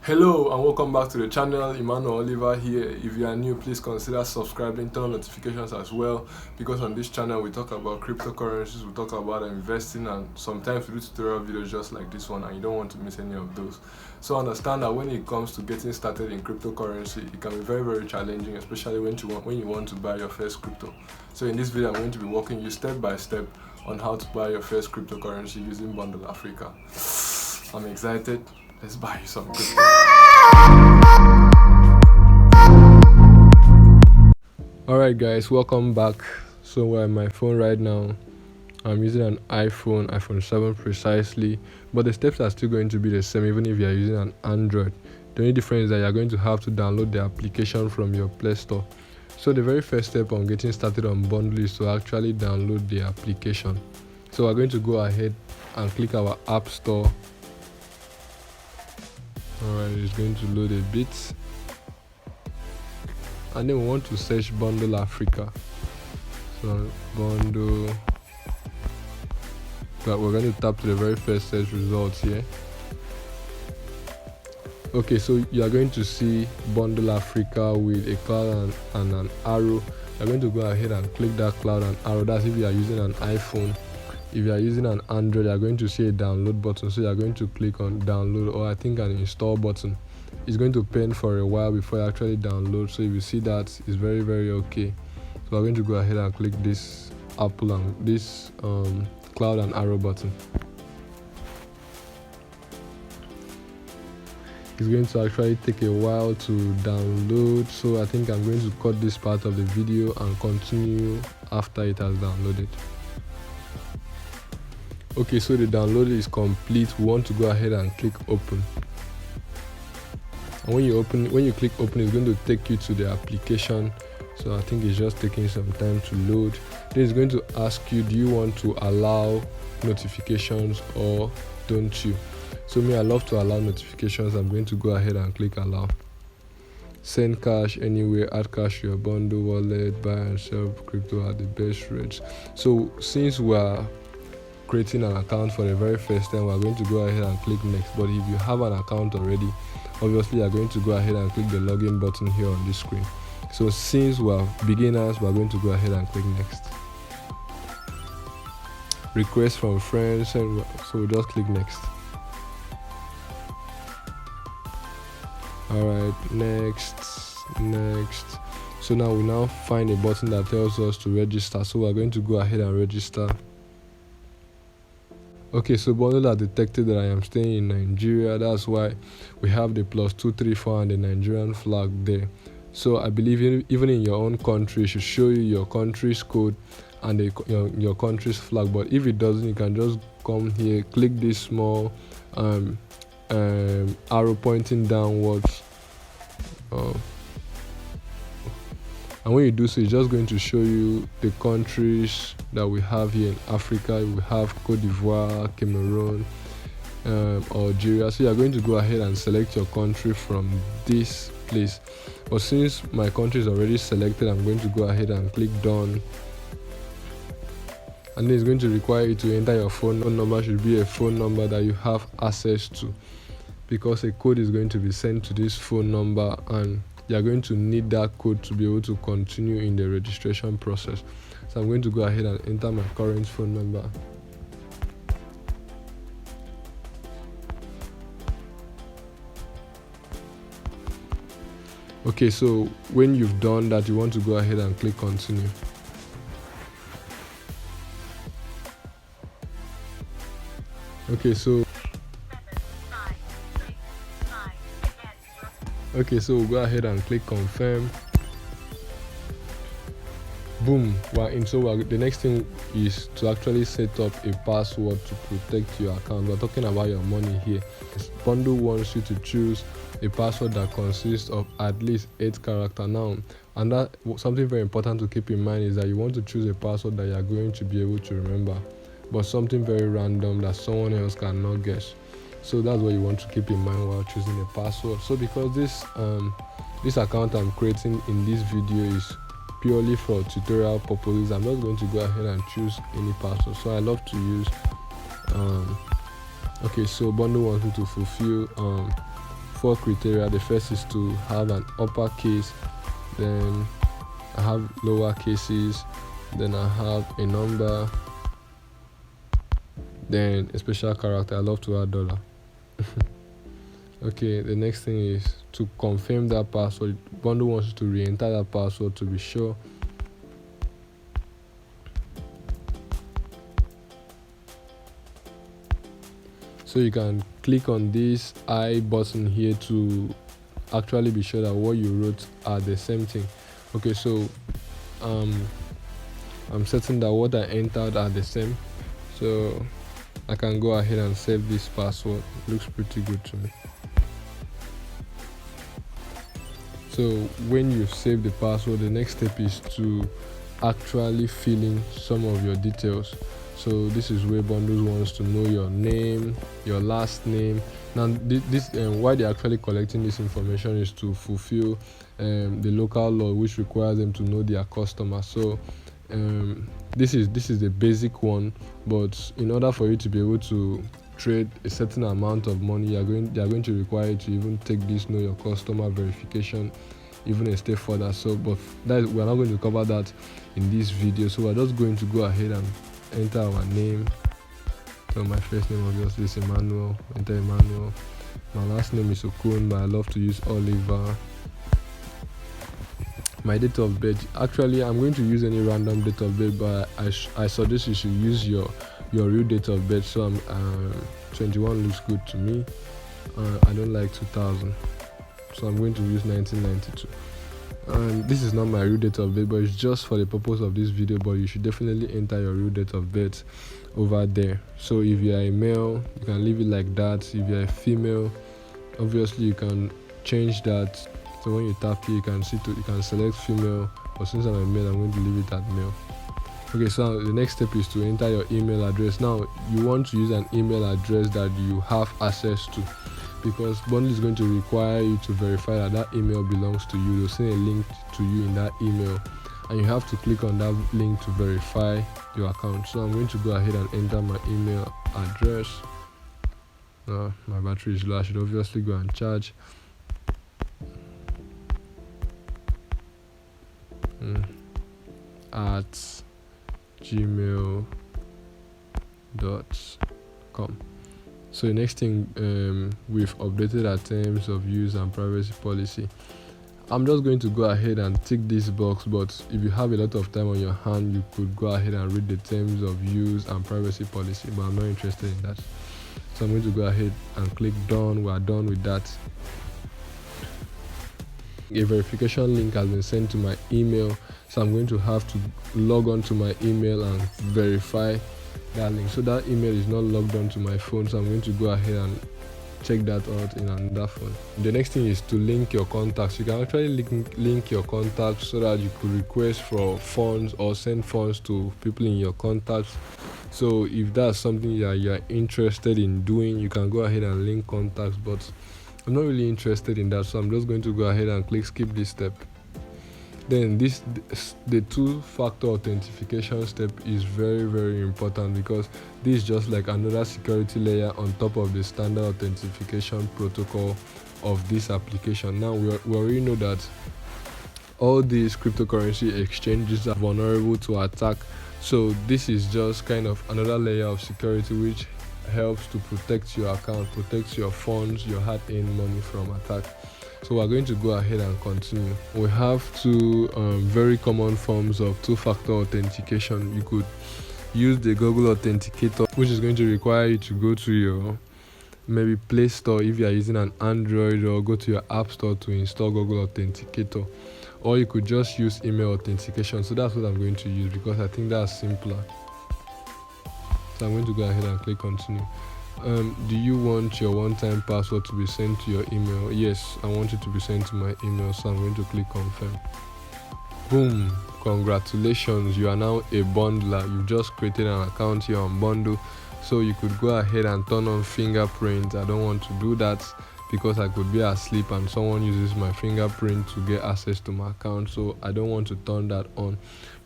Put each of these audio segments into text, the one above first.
Hello and welcome back to the channel. Emmanuel Oliver here. If you are new, please consider subscribing, turn on notifications as well, because on this channel we talk about cryptocurrencies, we talk about investing, and sometimes we do tutorial videos just like this one, and you don't want to miss any of those. So understand that when it comes to getting started in cryptocurrency, it can be very challenging, especially when you want to buy your first crypto. So in this video I'm going to be walking you step by step on how to buy your first cryptocurrency using Bundle Africa. I'm excited. Let's buy some crypto. Alright guys, welcome back. So we're on my phone right now. I'm using an iPhone 7 precisely, but the steps are still going to be the same even if you're using an Android. The only difference is that you're going to have to download the application from your Play Store. So the very first step on getting started on Bundle is to actually download the application. So we're going to go ahead and click our App Store. Alright, it's going to load a bit, and then we want to search Bundle Africa. So Bundle, but we're going to tap to the very first search results here. Okay, so you are going to see Bundle Africa with a cloud and an arrow. You're going to go ahead and click that cloud and arrow. That's if you are using an iPhone. If you are using an Android, you are going to see a download button, so you are going to click on download, or I think an install button. It's going to pen for a while before you actually download, so if you see that, it's very okay. So I'm going to go ahead and click this Apple and this cloud and arrow button. It's going to actually take a while to download, so I think I'm going to cut this part of the video and continue after it has downloaded. Okay, so the download is complete. We want to go ahead and click open. And when you click open, it's going to take you to the application. So I think it's just taking some time to load. Then it's going to ask you, do you want to allow notifications or don't you? So I love to allow notifications. I'm going to go ahead and click allow. Send cash anywhere, add cash to your bundle wallet, buy and sell crypto at the best rates. So since we're creating an account for the very first time, we're going to go ahead and click next. But if you have an account already, obviously you're going to go ahead and click the login button here on this screen. So since we're beginners, we're going to go ahead and click next. Request from friends, so we'll just click next. Alright, next. So now we find a button that tells us to register, so we're going to go ahead and register. Okay, so Bundle has detected that I am staying in Nigeria. That's why we have the +234 and the Nigerian flag there. So I believe even in your own country, it should show you your country's code and your country's flag. But if it doesn't, you can just come here, click this small arrow pointing downwards. And when you do so, it's just going to show you the countries that we have here in Africa. We have Cote d'Ivoire, Cameroon, Algeria. So you're going to go ahead and select your country from this place. But since my country is already selected, I'm going to go ahead and click done. And then it's going to require you to enter your phone number. Should be a phone number that you have access to, because a code is going to be sent to this phone number, and you're going to need that code to be able to continue in the registration process. So I'm going to go ahead and enter my current phone number. Okay, so when you've done that, you want to go ahead and click continue. Okay, so we'll go ahead and click confirm. Boom, we're in. So the next thing is to actually set up a password to protect your account. We're talking about your money here. Bundle wants you to choose a password that consists of at least 8 characters now, and that something very important to keep in mind is that you want to choose a password that you're going to be able to remember, but something very random that someone else cannot guess. So that's what you want to keep in mind while choosing a password. So because this account I'm creating in this video is purely for tutorial purposes, I'm not going to go ahead and choose any password. So I love to use Okay, so Bundle wants me to fulfill 4 criteria. The first is to have an uppercase, then I have lower cases, then I have a number, then a special character. I love to add dollar. Okay, the next thing is to confirm that password. Bundle wants you to re-enter that password to be sure. So you can click on this I button here to actually be sure that what you wrote are the same thing. Okay, so I'm certain that what I entered are the same, so I can go ahead and save this password. It looks pretty good to me. So when you save the password, the next step is to actually fill in some of your details. So this is where Bundles wants to know your name, your last name. Now this why they're actually collecting this information is to fulfill the local law, which requires them to know their customers. So this is the basic one, but in order for you to be able to trade a certain amount of money, they are going to require you to even take this know your customer verification even a step further. So but we're not going to cover that in this video, so we're just going to go ahead and enter our name. So my first name obviously is Emmanuel. Enter Emmanuel. My last name is Okun, but I love to use Oliver. My date of birth, actually I'm going to use any random date of birth, but I suggest you should use your real date of birth. So I'm 21 looks good to me. I don't like 2000, so I'm going to use 1992. And this is not my real date of birth, but it's just for the purpose of this video. But you should definitely enter your real date of birth over there. So if you are a male, you can leave it like that. If you are a female, obviously you can change that. So when you tap here, you can select female, but since I'm a male, I'm going to leave it at male. Okay, so the next step is to enter your email address. Now you want to use an email address that you have access to, because Bundle is going to require you to verify that email belongs to you. They'll send a link to you in that email, and you have to click on that link to verify your account. So I'm going to go ahead and enter my email address. My battery is low. I should obviously go and charge. At gmail.com. So the next thing, we've updated our terms of use and privacy policy. I'm just going to go ahead and tick this box, but if you have a lot of time on your hand, you could go ahead and read the terms of use and privacy policy, but I'm not interested in that. So I'm going to go ahead and click done. We are done with that. A verification link has been sent to my email, so I'm going to have to log on to my email and verify that link. So that email is not logged onto my phone, so I'm going to go ahead and check that out in another phone. The next thing is to link your contacts. You can actually link your contacts so that you could request for funds or send funds to people in your contacts. So if that's something that you're interested in doing, you can go ahead and link contacts, but I'm not really interested in that, so I'm just going to go ahead and click skip this step. Then the two-factor authentication step is very, very important, because this is just like another security layer on top of the standard authentication protocol of this application. Now we already know that all these cryptocurrency exchanges are vulnerable to attack, so this is just kind of another layer of security which helps to protect your account, protects your funds, your hard-earned money from attack. So we're going to go ahead and continue. We have two very common forms of two-factor authentication. You could use the Google Authenticator, which is going to require you to go to your maybe Play Store if you are using an Android, or go to your App Store to install Google Authenticator. Or you could just use email authentication. So that's what I'm going to use, because I think that's simpler. So I'm going to go ahead and click continue. Do you want your one-time password to be sent to your email? Yes, I want it to be sent to my email, so I'm going to click confirm. Boom, congratulations, you are now a bundler. You've just created an account here on Bundle, so you could go ahead and turn on fingerprint. I don't want to do that because I could be asleep and someone uses my fingerprint to get access to my account, so I don't want to turn that on.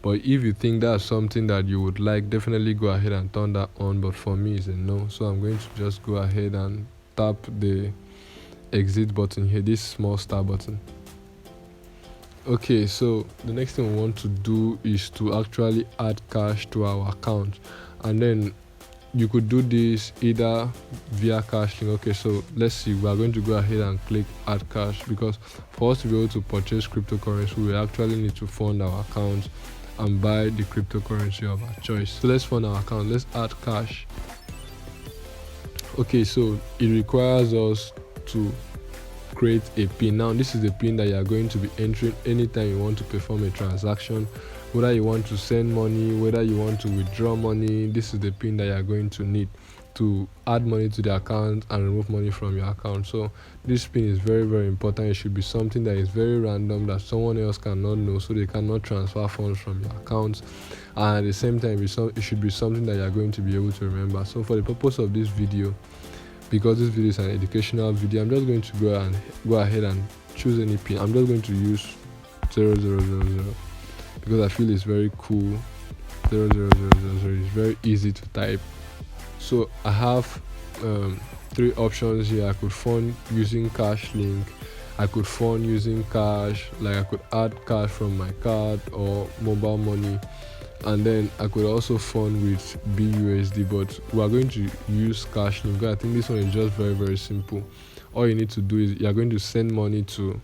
But if you think that's something that you would like, definitely go ahead and turn that on. But for me, it's a no. So I'm going to just go ahead and tap the exit button here, this small star button. Okay, so the next thing we want to do is to actually add cash to our account, and then you could do this either via cash link. Okay, so let's see, we are going to go ahead and click add cash, because for us to be able to purchase cryptocurrency, we actually need to fund our account and buy the cryptocurrency of our choice. So let's fund our account, let's add cash. Okay, so it requires us to create a pin. Now this is the pin that you are going to be entering anytime you want to perform a transaction, whether you want to send money, whether you want to withdraw money. This is the pin that you are going to need to add money to the account and remove money from your account. So this pin is very, very important. It should be something that is very random, that someone else cannot know, so they cannot transfer funds from your account, and at the same time it should be something that you are going to be able to remember. So for the purpose of this video, because this video is an educational video, I'm just going to go ahead and choose any pin. I'm just going to use 0000 because I feel it's very cool. 0000 is very easy to type. So I have 3 options here. I could fund using cash link, I could fund using cash, like I could add cash from my card or mobile money, and then I could also fund with BUSD, but we are going to use cash link. I think this one is just very, very simple. All you need to do is you are going to send money to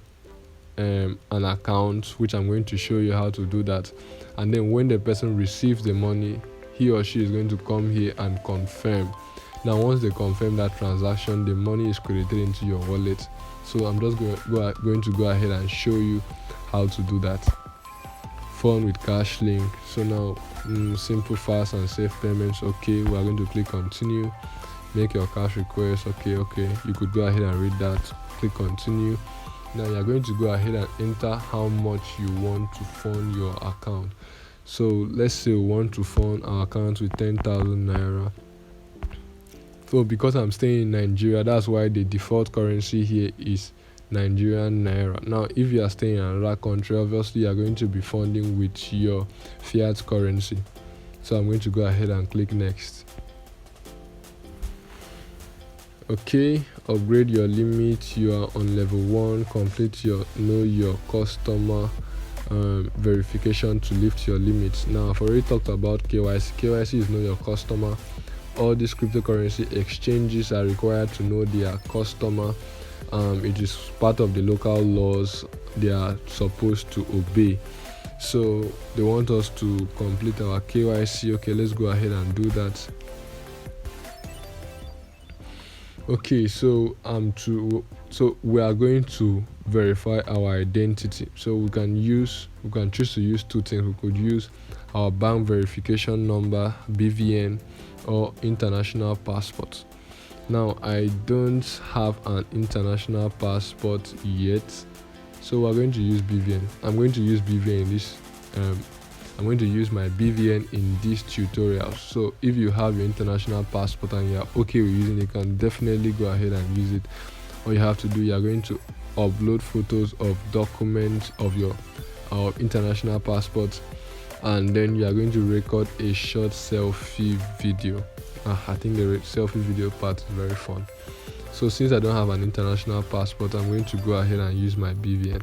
an account, which I'm going to show you how to do that, and then when the person receives the money, he or she is going to come here and confirm. Now once they confirm that transaction, the money is credited into your wallet. So I'm just going to go ahead and show you how to do that. Fund with cash link. So now simple, fast and safe payments. Okay, we are going to click continue. Make your cash request. Okay, you could go ahead and read that. Click continue. Now you are going to go ahead and enter how much you want to fund your account. So let's say we want to fund our account with 10,000 naira. So because I'm staying in Nigeria, that's why the default currency here is Nigerian naira. Now if you are staying in another country, obviously you are going to be funding with your fiat currency. So I'm going to go ahead and click next. Okay, upgrade your limit. You are on level 1. Complete your know your customer verification to lift your limits. Now I've already talked about KYC. KYC is know your customer. All these cryptocurrency exchanges are required to know their customer. It is part of the local laws they are supposed to obey. So they want us to complete our KYC. Okay, let's go ahead and do that. Okay, so we are going to verify our identity. So we can choose to use 2 things. We could use our bank verification number, BVN, or international passport. Now I don't have an international passport yet, so we're going to use BVN. I'm going to use BVN in this I'm going to use my BVN in this tutorial. So if you have your international passport and you're okay with using it, you can definitely go ahead and use it. All you have to do, you're going to upload photos of documents of your international passport, and then you are going to record a short selfie video. I think the selfie video part is very fun. So since I don't have an international passport, I'm going to go ahead and use my BVN.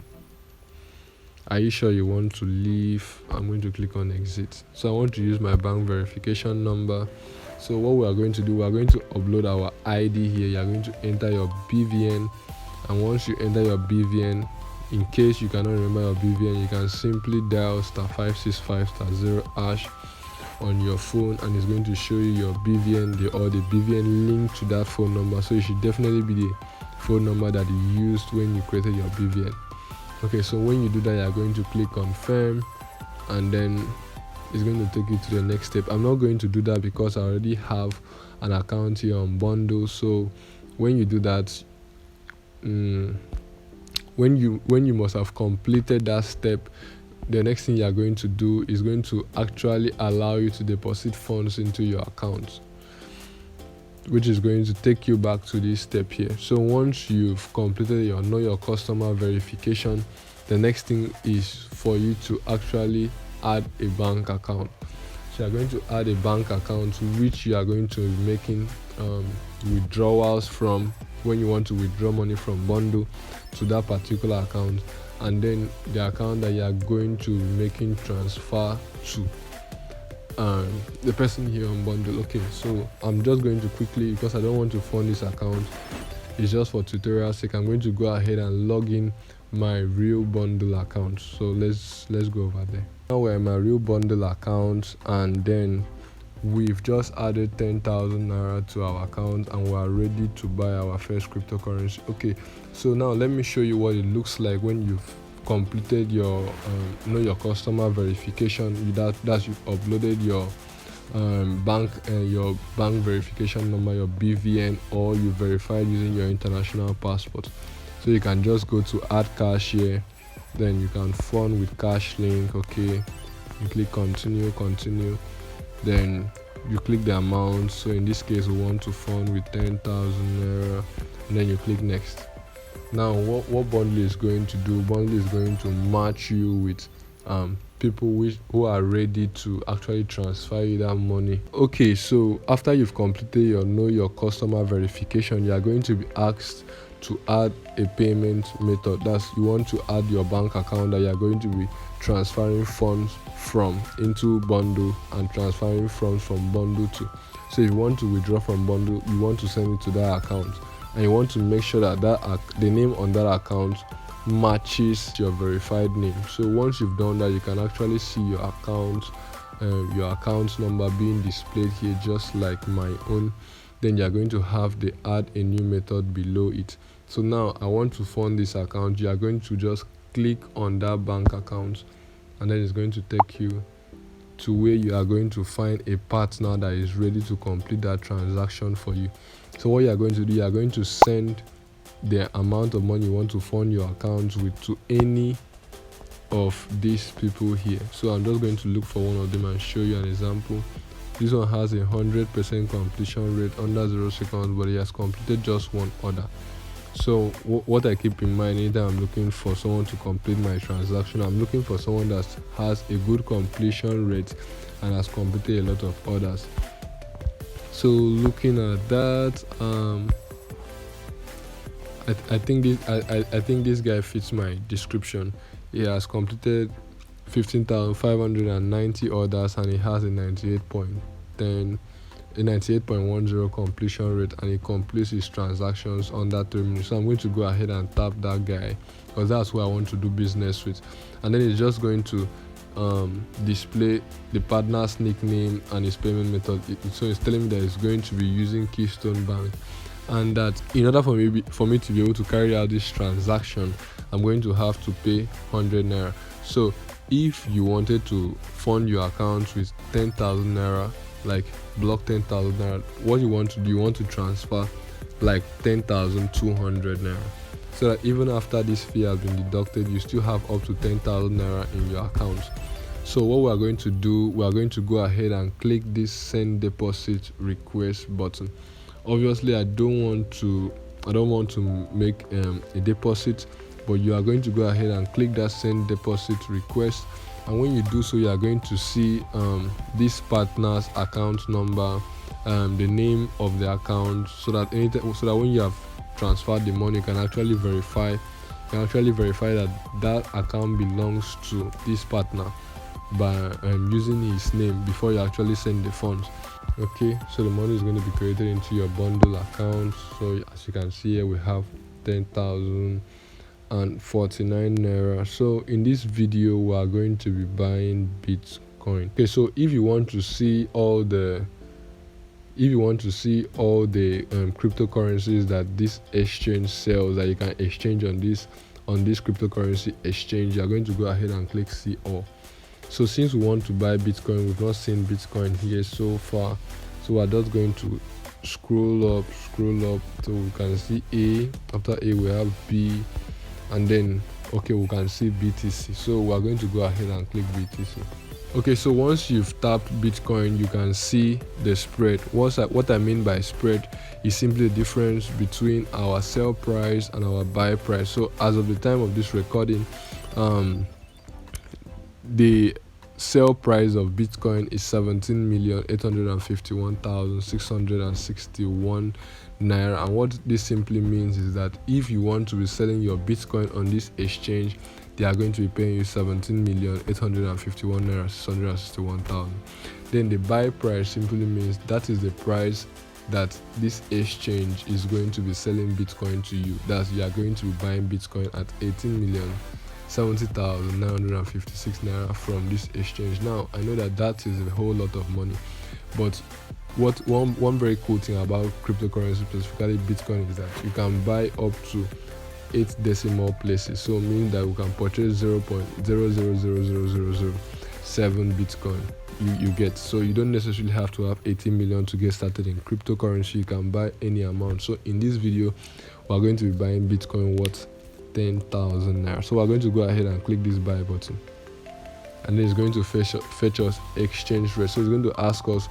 Are you sure you want to leave? I'm going to click on exit. So I want to use my bank verification number. So what we are going to do, we are going to upload our ID here. You are going to enter your BVN, and once you enter your BVN, in case you cannot remember your BVN, you can simply dial *565*0# on your phone, and it's going to show you your BVN or the BVN link to that phone number. So it should definitely be the phone number that you used when you created your BVN. Okay, so when you do that, you're going to click confirm, and then it's going to take you to the next step. I'm not going to do that because I already have an account here on Bundle. So when you do that, when you must have completed that step, the next thing you are going to do is going to actually allow you to deposit funds into your account, which is going to take you back to this step here. So once you've completed your know your customer verification, the next thing is for you to actually add a bank account. So you're going to add a bank account which you are going to be making withdrawals from when you want to withdraw money from bundle to that particular account, and then the account that you are going to be making transfer to the person here on bundle. Okay, so I'm just going to quickly, because I don't want to fund this account, it's just for tutorial sake, I'm going to go ahead and log in my real bundle account. So let's go over there. Now we're in my real bundle account, and then we've just added 10,000 naira to our account, and we are ready to buy our first cryptocurrency. Okay, so now let me show you what it looks like when you've completed your know your customer verification. That's you've uploaded your bank verification number, your BVN, or you verified using your international passport. So you can just go to add cash here, then you can fund with cash link. Okay, you click continue, then you click the amount. So in this case, we want to fund with 10,000 naira, and then you click next. Now what bundle is going to do, bundle is going to match you with people who are ready to actually transfer you that money. Okay, so after you've completed your know your customer verification, you are going to be asked to add a payment method. That's, you want to add your bank account that you are going to be transferring funds from into bundle and transferring funds from bundle to. So if you want to withdraw from bundle, you want to send it to that account, and you want to make sure that the name on that account matches your verified name. So once you've done that, you can actually see your account number being displayed here, just like my own. Then you're going to have the add a new method below it. So now I want to fund this account. You are going to just click on that bank account, and then it's going to take you to where you are going to find a partner that is ready to complete that transaction for you. So what you are going to do, you are going to send the amount of money you want to fund your account with to any of these people here. So I'm just going to look for one of them and show you an example. This one has 100% completion rate under 0 seconds, but it has completed just one order. So what I keep in mind anytime I'm looking for someone to complete my transaction, I'm looking for someone that has a good completion rate and has completed a lot of orders. So looking at that, I think this guy fits my description. He has completed 15,590 orders, and he has a 98.10 completion rate, and he completes his transactions under 3 minutes. So I'm going to go ahead and tap that guy, because that's who I want to do business with. And then it's just going to display the partner's nickname and his payment method. So it's telling me that it's going to be using Keystone Bank, and that in order for me to be able to carry out this transaction, I'm going to have to pay 100 naira. So if you wanted to fund your account with 10,000 naira, like block 10,000 naira, what you want to do, you want to transfer like 10,200 naira, so that even after this fee has been deducted, you still have up to 10,000 naira in your account. So what we are going to do, we are going to go ahead and click this send deposit request button. Obviously I don't want to make a deposit, but you are going to go ahead and click that send deposit request, and when you do so, you are going to see this partner's account number, the name of the account, so that when you have transferred the money, you can actually verify that account belongs to this partner by using his name before you actually send the funds. Okay, so the money is going to be created into your bundle account. So as you can see here, we have 10,049 naira. So in this video, we are going to be buying Bitcoin. Okay, so if you want to see all the cryptocurrencies that this exchange sells, that you can exchange on this cryptocurrency exchange, you are going to go ahead and click see all. So since we want to buy Bitcoin, we've not seen Bitcoin here so far, so we're just going to scroll up so we can see A. After A, we have B, and then okay, we can see BTC. So we're going to go ahead and click BTC. Okay, so once you've tapped Bitcoin, you can see the spread. What I mean by spread is simply the difference between our sell price and our buy price. So as of the time of this recording, the sale price of Bitcoin is 17,851,661 naira. And what this simply means is that if you want to be selling your Bitcoin on this exchange, they are going to be paying you 17,851 naira 661,000. Then the buy price simply means that is the price that this exchange is going to be selling Bitcoin to you. That's, you are going to be buying Bitcoin at 18,070,956 naira from this exchange. Now, I know that is a whole lot of money, but one very cool thing about cryptocurrency, specifically Bitcoin, is that you can buy up to 8 decimal places. So meaning that we can purchase 0.000007 Bitcoin. You get, so you don't necessarily have to have 18 million to get started in cryptocurrency. You can buy any amount. So in this video, we're going to be buying Bitcoin worth 10,000 naira. So we're going to go ahead and click this buy button, and then it's going to fetch us exchange rate. So it's going to ask us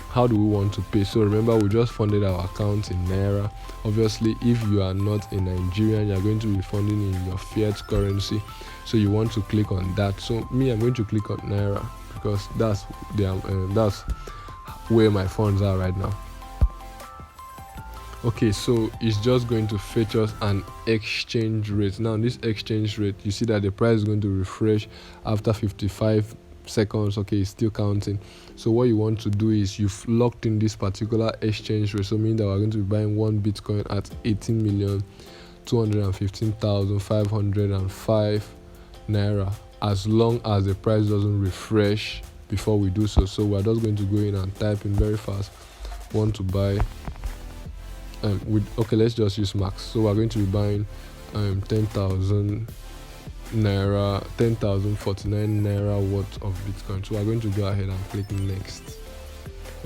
how do we want to pay. So remember, we just funded our account in naira. Obviously, if you are not in Nigeria, you're going to be funding in your fiat currency, so you want to click on that. So me, I'm going to click on naira because that's where my funds are right now. Okay, so it's just going to fetch us an exchange rate. Now this exchange rate, you see that the price is going to refresh after 55 seconds. Okay, it's still counting. So what you want to do is, you've locked in this particular exchange rate, so meaning that we're going to be buying one Bitcoin at 18,215,505 naira, as long as the price doesn't refresh before we do so. So we're just going to go in and type in very fast, want to buy okay, let's just use max. So we're going to be buying 10,000 naira, 10,049 naira worth of Bitcoin. So we're going to go ahead and click next.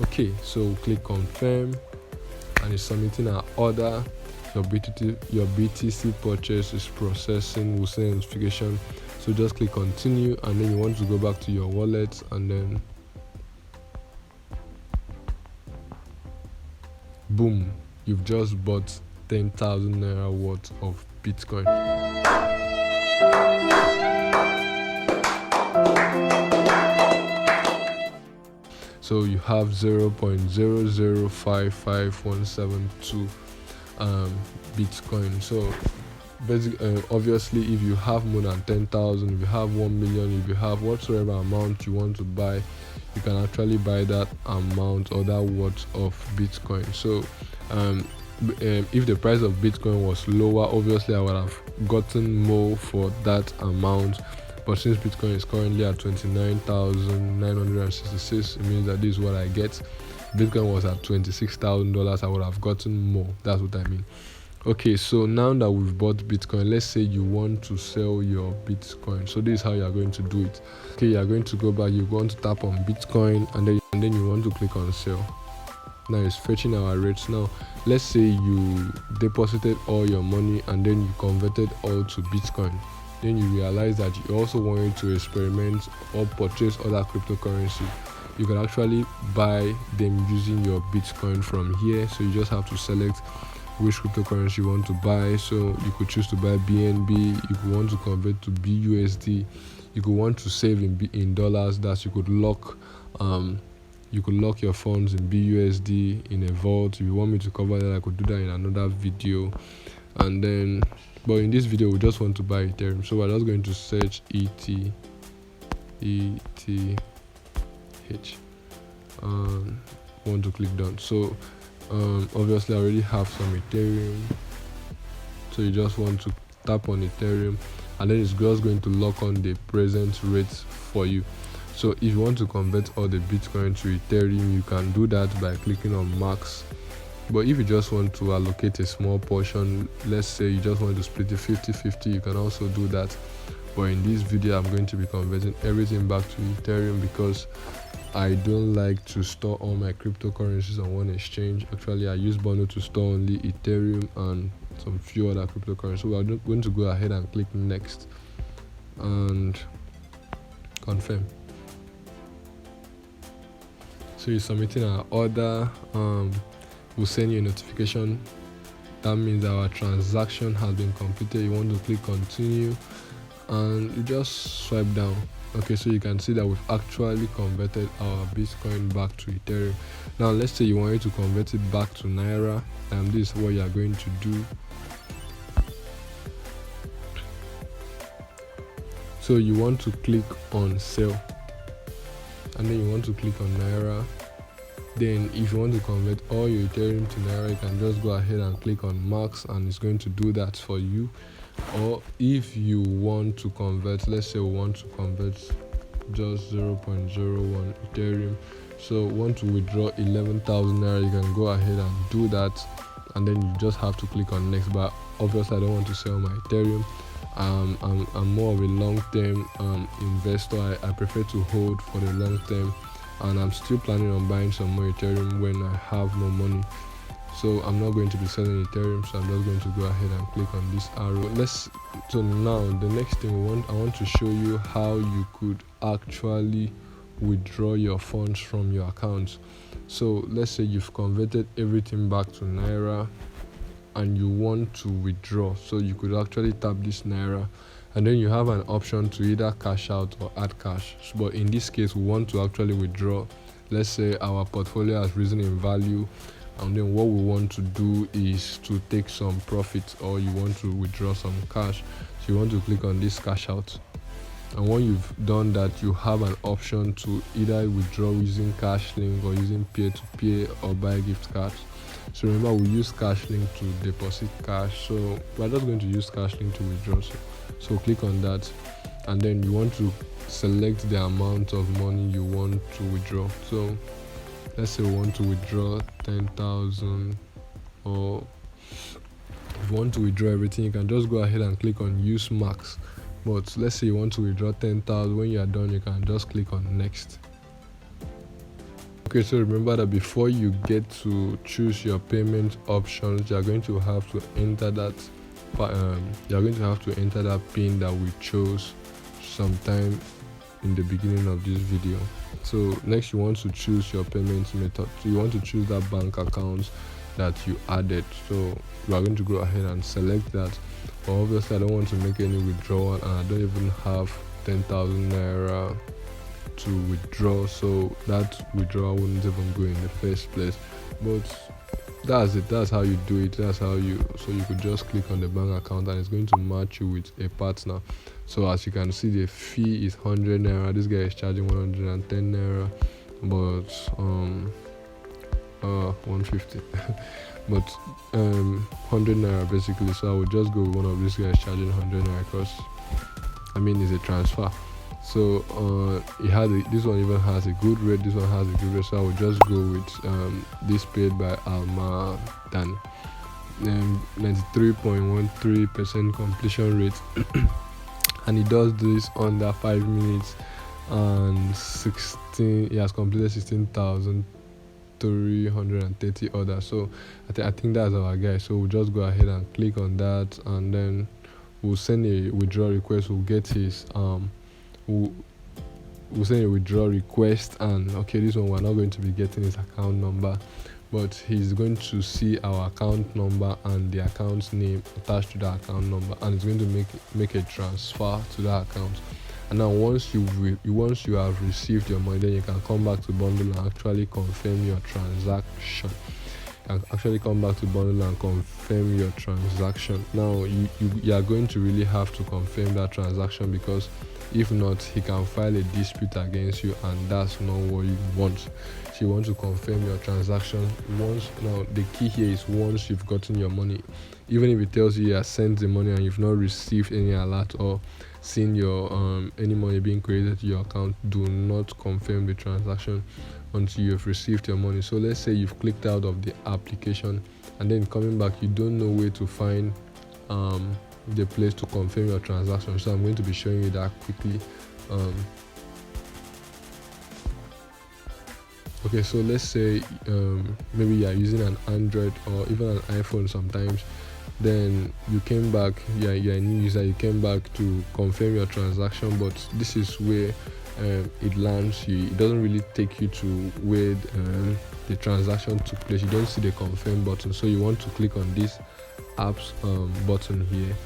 Okay, so click confirm, and it's submitting our order. Your BTC purchase is processing. We'll send a notification. So just click continue, and then you want to go back to your wallet, and then boom, you've just bought 10,000 naira worth of Bitcoin. So you have 0.0055172 Bitcoin. So basically, obviously, if you have more than 10,000, if you have 1 million, if you have whatsoever amount you want to buy, you can actually buy that amount or that worth of Bitcoin. So if the price of Bitcoin was lower, obviously I would have gotten more for that amount, but since Bitcoin is currently at 29,966, it means that this is what I get. Bitcoin was at $26,000, I would have gotten more. That's what I mean. Okay, so now that we've bought Bitcoin, let's say you want to sell your Bitcoin. So this is how you are going to do it. Okay, you are going to go back, you're going to tap on Bitcoin, and then you want to click on sell. Now it's fetching our rates. Now let's say you deposited all your money and then you converted all to Bitcoin. Then you realize that you also wanted to experiment or purchase other cryptocurrency. You can actually buy them using your Bitcoin from here. So you just have to select which cryptocurrency you want to buy. So you could choose to buy BNB, you could want to convert to BUSD, you could want to save in dollars. That you could lock your funds in BUSD in a vault. If you want me to cover that, I could do that in another video. And then, but in this video we just want to buy Ethereum, so we're just going to search ETH, want to click done. So obviously I already have some Ethereum, so you just want to tap on Ethereum, and then it's just going to lock on the present rates for you. So if you want to convert all the Bitcoin to Ethereum, you can do that by clicking on max. But if you just want to allocate a small portion, let's say you just want to split it 50-50, you can also do that. But in this video I'm going to be converting everything back to Ethereum because I don't like to store all my cryptocurrencies on one exchange. Actually, I use Bundle to store only Ethereum and some few other cryptocurrencies. So we're going to go ahead and click next and confirm. So you're submitting our order. We'll send you a notification. That means our transaction has been completed. You want to click continue, and you just swipe down. Okay, so you can see that we've actually converted our Bitcoin back to Ethereum. Now let's say you wanted to convert it back to Naira, and this is what you are going to do. So you want to click on sell, and then you want to click on Naira. Then if you want to convert all your Ethereum to Naira, you can just go ahead and click on max, and it's going to do that for you. Or if you want to convert, let's say we want to convert just 0.01 Ethereum, so want to withdraw 11,000 Naira, you can go ahead and do that, and then you just have to click on next. But obviously I don't want to sell my Ethereum. I'm more of a long-term investor. I prefer to hold for the long term, and I'm still planning on buying some more Ethereum when I have more money. So I'm not going to be selling Ethereum, so I'm just going to go ahead and click on this arrow. So now the next thing I want to show you how you could actually withdraw your funds from your accounts. So let's say you've converted everything back to Naira and you want to withdraw. So you could actually tap this Naira, and then you have an option to either cash out or add cash. But in this case, we want to actually withdraw. Let's say our portfolio has risen in value, and then what we want to do is to take some profit, or you want to withdraw some cash. So you want to click on this cash out, and when you've done that, you have an option to either withdraw using CashLink or using peer-to-peer or buy gift cards. So remember, we use CashLink to deposit cash, so we're just going to use CashLink to withdraw. So click on that, and then you want to select the amount of money you want to withdraw. So let's say we want to withdraw 10,000, or if you want to withdraw everything, you can just go ahead and click on use max. But let's say you want to withdraw 10,000. When you are done, you can just click on next. Okay, so remember that before you get to choose your payment options, you are going to have to enter that pin that we chose sometime in the beginning of this video. So next, you want to choose your payment method. So you want to choose that bank account that you added. So you are going to go ahead and select that. But obviously I don't want to make any withdrawal, and I don't even have 10,000 Naira to withdraw, so that withdrawal wouldn't even go in the first place. But that's it. That's how you do it. So you could just click on the bank account, and it's going to match you with a partner. So as you can see, the fee is 100 Naira. This guy is charging 110 Naira, but 150 but 100 Naira basically. So I would just go with one of these guys charging 100 Naira, because it's a transfer. So this one even has a good rate, this one has a good rate, so I would just go with this paid by Alma Dan, 93.13% completion rate and he does this under 5 minutes, and he has completed 16,330 orders. So I think that's our guy. So we'll just go ahead and click on that, and then we'll send a withdrawal request. We'll get his we'll send a withdrawal request, and okay, this one we're not going to be getting his account number, but he's going to see our account number and the account name attached to the account number, and it's going to make a transfer to that account. And now once you have received your money, then you can come back to bundle and actually confirm your transaction. Now you are going to really have to confirm that transaction, because if not, he can file a dispute against you, and that's not what you want. So you want to confirm your transaction now the key here is once you've gotten your money, even if it tells you has sent the money and you've not received any alert or seen your any money being credited to your account, do not confirm the transaction until you've received your money. So let's say you've clicked out of the application, and then coming back, you don't know where to find the place to confirm your transaction. So I'm going to be showing you that quickly. Okay, so let's say maybe you are using an Android or even an iPhone sometimes. Then you came back, you're a new user, you came back to confirm your transaction, but this is where it lands you. It doesn't really take you to where the transaction took place. You don't see the confirm button, so you want to click on this apps button here.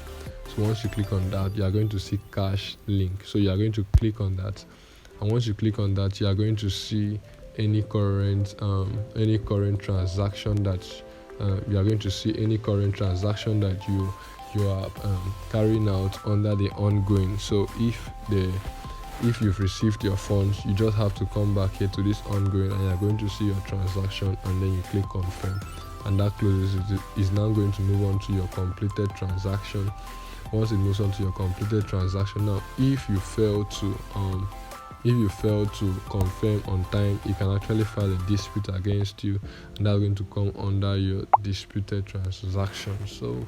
So once you click on that, you are going to see cash link. So you are going to click on that, and once you click on that, you are going to see any current transaction that you are going to see any current transaction that you are carrying out under the ongoing. So if you've received your funds, you just have to come back here to this ongoing, and you're going to see your transaction, and then you click confirm, and that closes it. Is now going to move on to your completed transaction. Once it moves on to your completed transaction, now if you fail to confirm on time, you can actually file a dispute against you, and that's going to come under your disputed transaction. So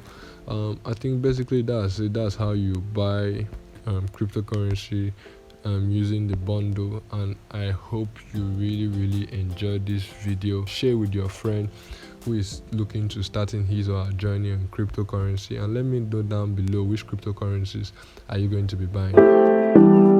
I think basically that's it. That's how you buy cryptocurrency using the bundle, and I hope you really enjoyed this video. Share with your friend who is looking to starting his or her journey on cryptocurrency, and let me know down below which cryptocurrencies are you going to be buying.